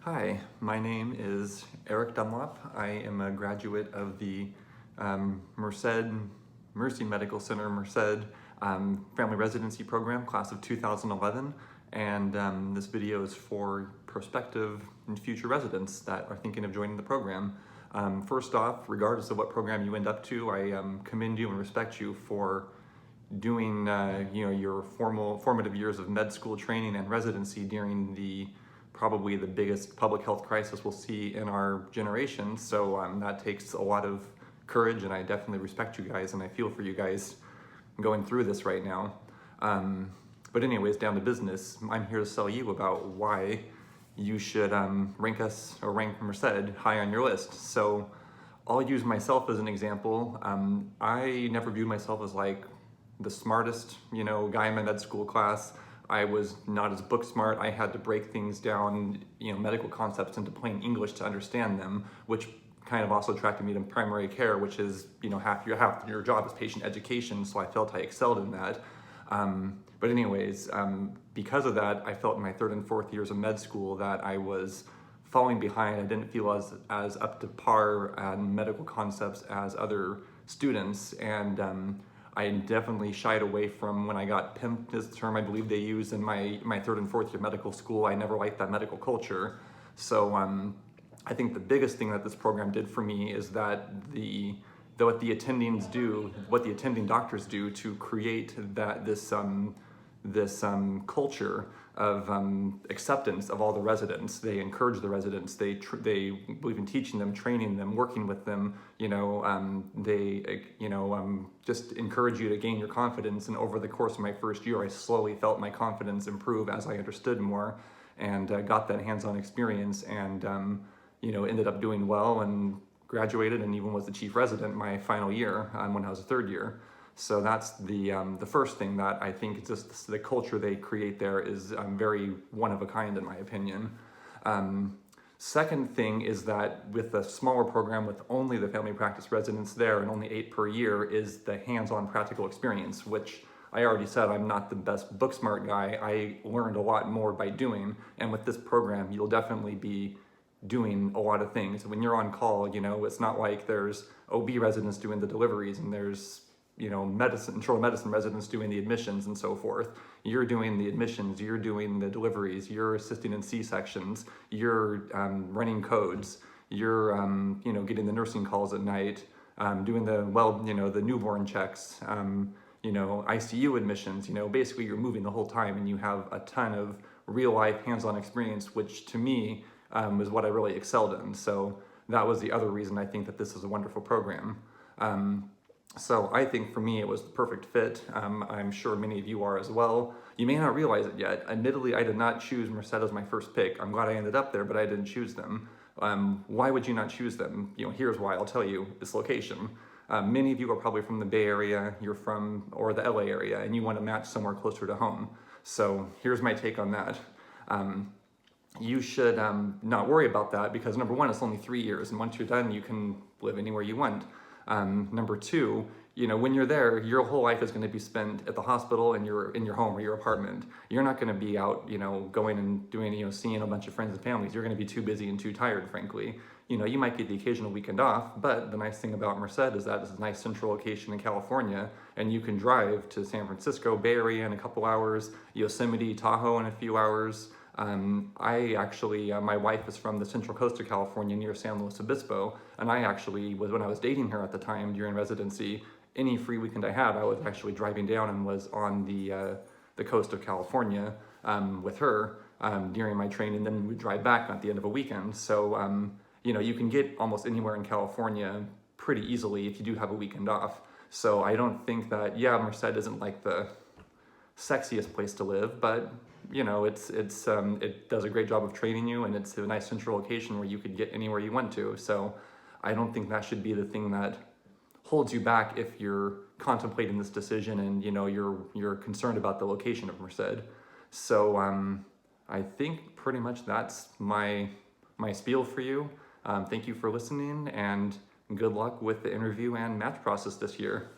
Hi, my name is Eric Dunlop. I am a graduate of the Merced Medical Center Merced Family Residency Program, class of 2011. And this video is for prospective and future residents that are thinking of joining the program. First off, regardless of what program you end up to, I commend you and respect you for doing your formative years of med school training and residency during probably the biggest public health crisis we'll see in our generation. So that takes a lot of courage, and I definitely respect you guys, and I feel for you guys going through this right now. But anyways, down to business. I'm here to tell you about why you should rank us or rank Merced high on your list. So I'll use myself as an example. I never viewed myself as like the smartest, guy in my med school class. I was not as book smart. I had to break things down, medical concepts into plain English to understand them, which kind of also attracted me to primary care, which is, half your job is patient education. So I felt I excelled in that. But anyways, because of that, I felt in my third and fourth years of med school that I was falling behind. I didn't feel as up to par on medical concepts as other students. And I definitely shied away from when I got pimped, is the term I believe they use in my third and fourth year medical school. I never liked that medical culture. So I think the biggest thing that this program did for me is that what the attending doctors do to create this culture of acceptance of all the residents. They encourage the residents. They believe in teaching them, training them, working with them. Just encourage you to gain your confidence. And over the course of my first year, I slowly felt my confidence improve as I understood more and got that hands-on experience, and ended up doing well and graduated, and even was the chief resident my final year when I was a third year. So that's the first thing that I think just the culture they create there is very one of a kind in my opinion. Second thing is that with a smaller program with only the family practice residents there and only 8 per year is the hands-on practical experience, which I already said I'm not the best book smart guy. I learned a lot more by doing, and with this program you'll definitely be doing a lot of things. When you're on call, it's not like there's OB residents doing the deliveries and there's internal medicine residents doing the admissions and so forth. You're doing the admissions, you're doing the deliveries, you're assisting in C-sections, you're running codes, you're getting the nursing calls at night, doing the newborn checks, ICU admissions. Basically you're moving the whole time, and you have a ton of real life hands-on experience, which to me is what I really excelled in. So that was the other reason I think that this is a wonderful program. So I think for me it was the perfect fit. I'm sure many of you are as well. You may not realize it yet. Admittedly, I did not choose Merced as my first pick. I'm glad I ended up there, but I didn't choose them. Why would you not choose them? Here's why. I'll tell you. It's location. Many of you are probably from the Bay Area, or the LA area, and you want to match somewhere closer to home. So here's my take on that. You should not worry about that, because number one, it's only 3 years, and once you're done, you can live anywhere you want. Number two, when you're there, your whole life is going to be spent at the hospital and you're in your home or your apartment. You're not going to be out, going and doing, seeing a bunch of friends and families. You're going to be too busy and too tired, frankly. You might get the occasional weekend off, but the nice thing about Merced is that it's a nice central location in California, and you can drive to San Francisco, Bay Area in a couple hours, Yosemite, Tahoe in a few hours. My wife is from the central coast of California near San Luis Obispo, and when I was dating her at the time during residency, any free weekend I had, I was actually driving down and was on the coast of California with her during my training. Then we'd drive back at the end of a weekend. So you can get almost anywhere in California pretty easily if you do have a weekend off. So I don't think that, Merced isn't like the sexiest place to live, but it does a great job of training you, and it's a nice central location where you could get anywhere you want to. So I don't think that should be the thing that holds you back if you're contemplating this decision and you're concerned about the location of Merced. So I think pretty much that's my spiel for you. Thank you for listening, and good luck with the interview and match process this year.